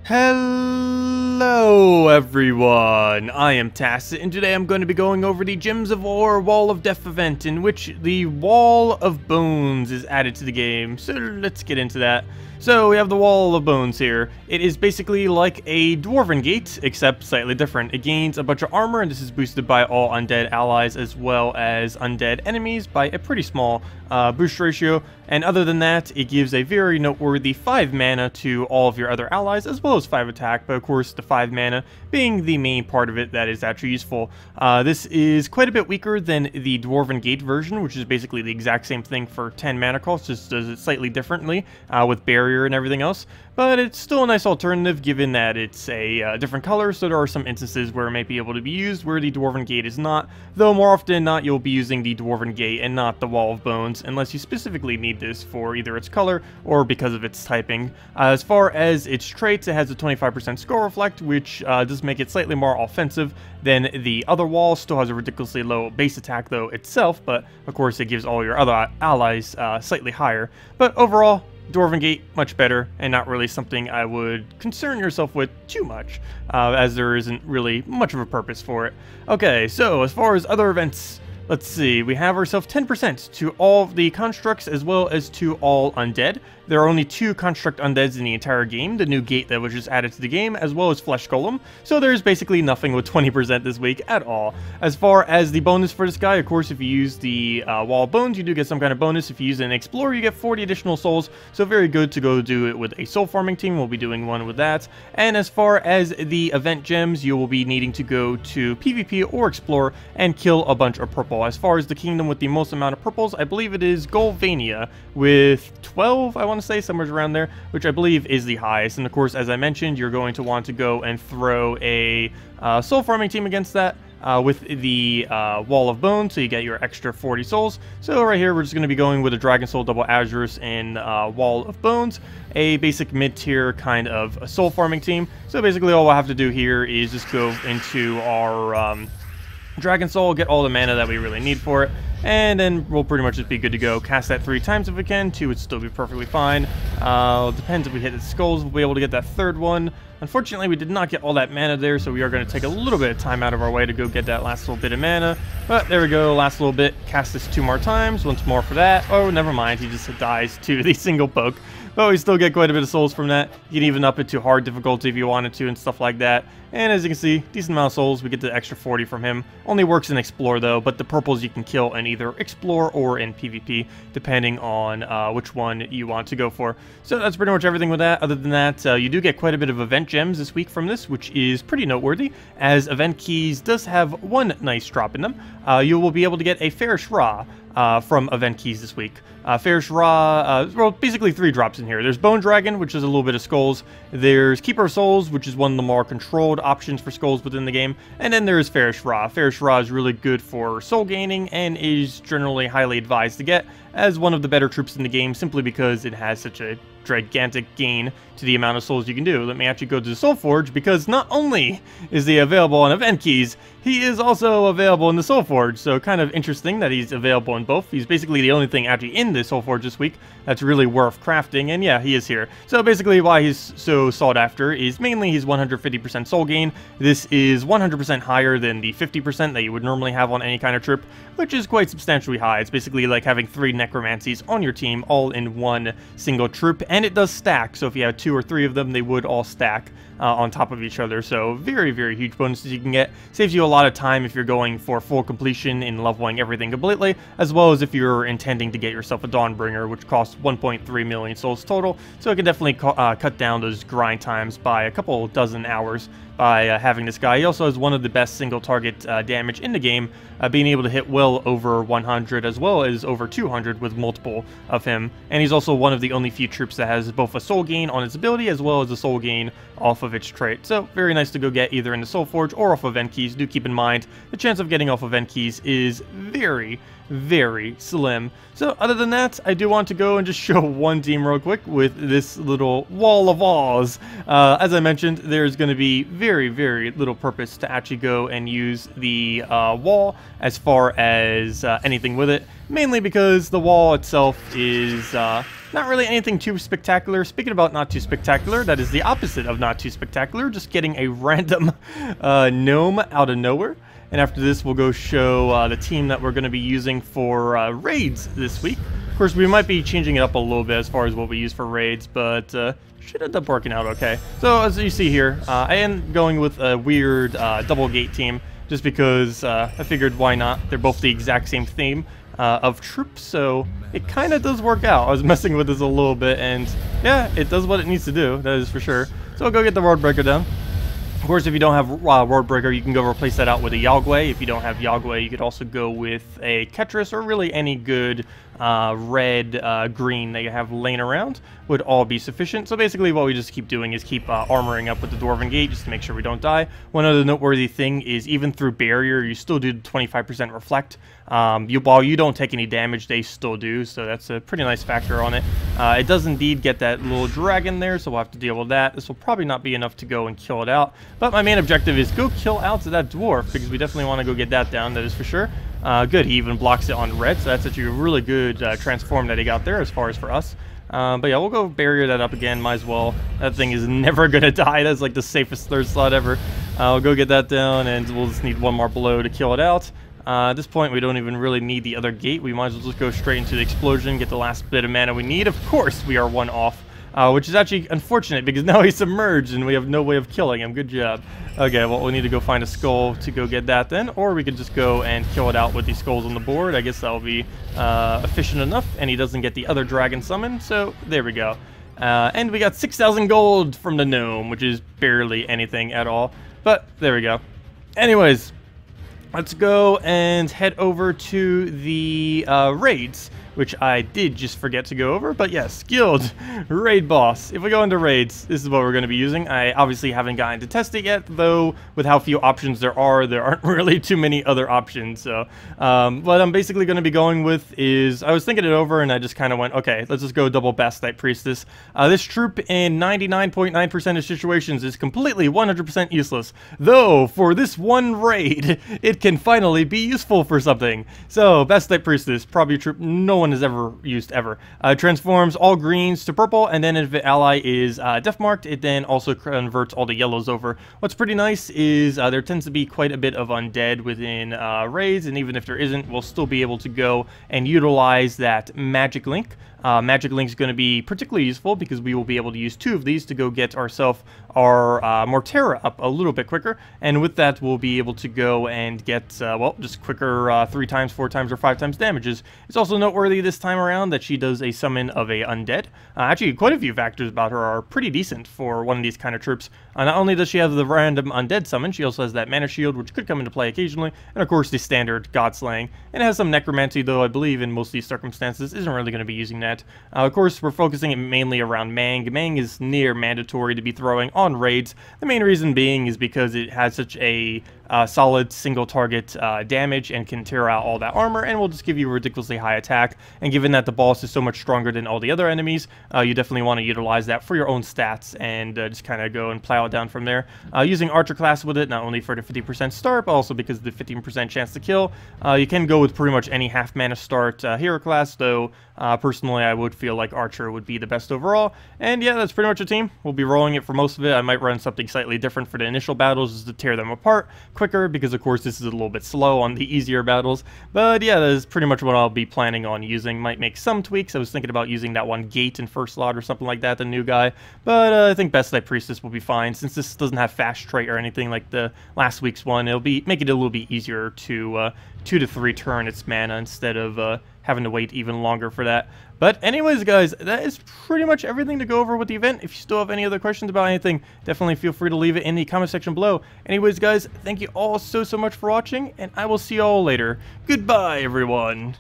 Hello everyone, I am Tacet, and today I'm going to be going over the Gems of War Wall of Death event in which the Wall of Bones is added to the game. So let's get into that. So we have the Wall of Bones here. It is basically like a Dwarven Gate, except slightly different. It gains a bunch of armor, and this is boosted by all undead allies as well as undead enemies by a pretty small boost ratio. And other than that, it gives a very noteworthy 5 mana to all of your other allies, as well as 5 attack, but of course the 5 mana being the main part of it that is actually useful. This is quite a bit weaker than the Dwarven Gate version, which is basically the exact same thing for 10 mana cost, just does it slightly differently with barrier and everything else. But it's still a nice alternative given that it's a different color, so there are some instances where it might be able to be used where the Dwarven Gate is not, though more often than not you'll be using the Dwarven Gate and not the Wall of Bones, unless you specifically need this for either its color or because of its typing. As far as its traits, it has a 25% skull reflect, which does make it slightly more offensive than the other wall. Still has a ridiculously low base attack though itself, but of course it gives all your other allies slightly higher. But overall, Dwarven Gate, much better, and not really something I would concern yourself with too much, as there isn't really much of a purpose for it. Okay, so as far as other events, let's see, we have ourselves 10% to all the constructs as well as to all undead. There are only 2 construct undeads in the entire game, the new gate that was just added to the game, as well as Flesh Golem, so there's basically nothing with 20% this week at all. As far as the bonus for this guy, of course, if you use the Wall of Bones, you do get some kind of bonus. If you use an Explorer, you get 40 additional souls, so very good to go do it with a soul farming team. We'll be doing one with that. And as far as the event gems, you will be needing to go to PvP or Explore and kill a bunch of purple. As far as the kingdom with the most amount of purples, I believe it is Golvania with 12, I want to say, somewhere around there, which I believe is the highest. And of course, as I mentioned, you're going to want to go and throw a soul farming team against that with the Wall of Bones, so you get your extra 40 souls. So right here, we're just going to be going with a Dragon Soul, Double Azurus, and Wall of Bones, a basic mid-tier kind of a soul farming team. So basically, all we'll have to do here is just go into our Dragon Soul, get all the mana that we really need for it, and then we'll pretty much just be good to go. Cast that 3 times if we can. 2 would still be perfectly fine. Depends if we hit the skulls, we'll be able to get that 3rd one. Unfortunately, we did not get all that mana there, so we are going to take a little bit of time out of our way to go get that last little bit of mana. But there we go, last little bit. Cast this 2 more times, once more for that. Oh, never mind, he just dies to the single poke. But we still get quite a bit of souls from that. You can even up it to hard difficulty if you wanted to and stuff like that. And as you can see, decent amount of souls. We get the extra 40 from him. Only works in Explore though, but the purples you can kill in either Explore or in PvP, depending on which one you want to go for. So that's pretty much everything with that. Other than that, you do get quite a bit of event gems this week from this, which is pretty noteworthy, as event keys does have one nice drop in them. You will be able to get a Pharos-Ra from event keys this week. Pharos-Ra, well, basically 3 drops in here. There's Bone Dragon, which is a little bit of skulls. There's Keeper of Souls, which is one of the more controlled options for skulls within the game. And then there's Pharos-Ra. Pharos-Ra is really good for soul gaining and is generally highly advised to get as one of the better troops in the game, simply because it has such a gigantic gain to the amount of souls you can do. Let me actually go to the Soul Forge, because not only is he available on event keys, he is also available in the Soul Forge. So kind of interesting that he's available in both. He's basically the only thing actually in the Soul Forge this week that's really worth crafting, and yeah, he is here. So basically why he's so sought after is mainly his 150% soul gain. This is 100% higher than the 50% that you would normally have on any kind of trip, which is quite substantially high. It's basically like having 3 necromancies on your team all in one single troop, and it does stack. So if you have 2 or 3 of them, they would all stack on top of each other. So very, very huge bonuses you can get. Saves you a lot of time if you're going for full completion in leveling everything completely, as well as if you're intending to get yourself a Dawnbringer, which costs 1.3 million souls total. So it can definitely cut down those grind times by a couple dozen hours by having this guy. He also has one of the best single target damage in the game, being able to hit well over 100 as well as over 200 with multiple of him. And he's also one of the only few troops that has both a soul gain on its ability as well as a soul gain off of its trait. So very nice to go get either in the Soul Forge or off of event keys. Do keep in mind the chance of getting off event keys is very, very slim. So other than that, I do want to go and just show one team real quick with this little Wall of Oz. As I mentioned, there's going to be very, very little purpose to actually go and use the wall as far as anything with it, mainly because the wall itself is not really anything too spectacular. Speaking about not too spectacular, that is the opposite of not too spectacular, just getting a random gnome out of nowhere. And after this, we'll go show the team that we're going to be using for raids this week. Of course, we might be changing it up a little bit as far as what we use for raids, but should end up working out okay. So as you see here, I am going with a weird double gate team, just because I figured why not. They're both the exact same theme of troops, so it kind of does work out. I was messing with this a little bit, and yeah, it does what it needs to do, that is for sure. So I'll go get the road breaker down. Of course, if you don't have Road Breaker, you can go replace that out with a Yagway. If you don't have Yagway, you could also go with a Ketris, or really any good red, green that you have laying around would all be sufficient. So basically what we just keep doing is keep armoring up with the Dwarven Gate just to make sure we don't die. One other noteworthy thing is even through Barrier, you still do 25% Reflect. While you don't take any damage, they still do, so that's a pretty nice factor on it. It does indeed get that little dragon there, so we'll have to deal with that. This will probably not be enough to go and kill it out, but my main objective is go kill out to that dwarf, because we definitely want to go get that down, that is for sure. Good, he even blocks it on red, so that's actually a really good transform that he got there as far as for us. But yeah, we'll go barrier that up again, might as well. That thing is never going to die. That's like the safest third slot ever. We'll go get that down, and we'll just need one more blow to kill it out. At this point, we don't even really need the other gate. We might as well just go straight into the explosion, get the last bit of mana we need. Of course, we are one off, which is actually unfortunate because now he's submerged and we have no way of killing him. Good job. Okay, well, we need to go find a skull to go get that then, or we could just go and kill it out with these skulls on the board. I guess that'll be efficient enough, and he doesn't get the other dragon summon, so there we go. And we got 6,000 gold from the gnome, which is barely anything at all, but there we go. Anyways, let's go and head over to the raids, which I did just forget to go over. But yes, skilled raid boss. If we go into raids, this is what we're going to be using. I obviously haven't gotten to test it yet, though with how few options there aren't really too many other options. So what I'm basically going to be going with is, I was thinking it over and I just kind of went, okay, let's just go double Bastite Priestess. This troop in 99.9% of situations is completely 100% useless, though for this one raid, it can finally be useful for something. So Bastite Priestess, probably a troop no one has ever used ever. Transforms all greens to purple, and then if the ally is death marked, it then also converts all the yellows over. What's pretty nice is there tends to be quite a bit of undead within raids, and even if there isn't, we'll still be able to go and utilize that magic link. Magic Link is going to be particularly useful because we will be able to use 2 of these to go get ourselves our Mortera up a little bit quicker, and with that we'll be able to go and get, well, just quicker 3 times, 4 times, or 5 times damages. It's also noteworthy this time around that she does a summon of a undead. Actually, quite a few factors about her are pretty decent for one of these kind of troops. Not only does she have the random undead summon, she also has that mana shield, which could come into play occasionally, and of course the standard god slaying. And it has some necromancy, though I believe in most of these circumstances isn't really going to be using that. Of course, we're focusing it mainly around Mang. Mang is near mandatory to be throwing on raids. The main reason being is because it has such a solid single target damage and can tear out all that armor, and will just give you a ridiculously high attack. And given that the boss is so much stronger than all the other enemies, you definitely want to utilize that for your own stats and just kind of go and plow it down from there. Using Archer class with it, not only for the 50% start, but also because of the 15% chance to kill. You can go with pretty much any half mana start hero class, though personally I would feel like Archer would be the best overall. And yeah, that's pretty much a team. We'll be rolling it for most of it. I might run something slightly different for the initial battles just to tear them apart quicker, because of course this is a little bit slow on the easier battles. But yeah, that is pretty much what I'll be planning on using. Might make some tweaks. I was thinking about using that one gate in first slot or something like that, the new guy, but I think Bastite Priestess will be fine. Since this doesn't have fast trait or anything like the last week's one, it'll be make it a little bit easier to 2 to 3 turn its mana instead of having to wait even longer for that. But anyways, guys, that is pretty much everything to go over with the event. If you still have any other questions about anything, definitely feel free to leave it in the comment section below. Anyways, guys, thank you all so much for watching, and I will see you all later. Goodbye, everyone.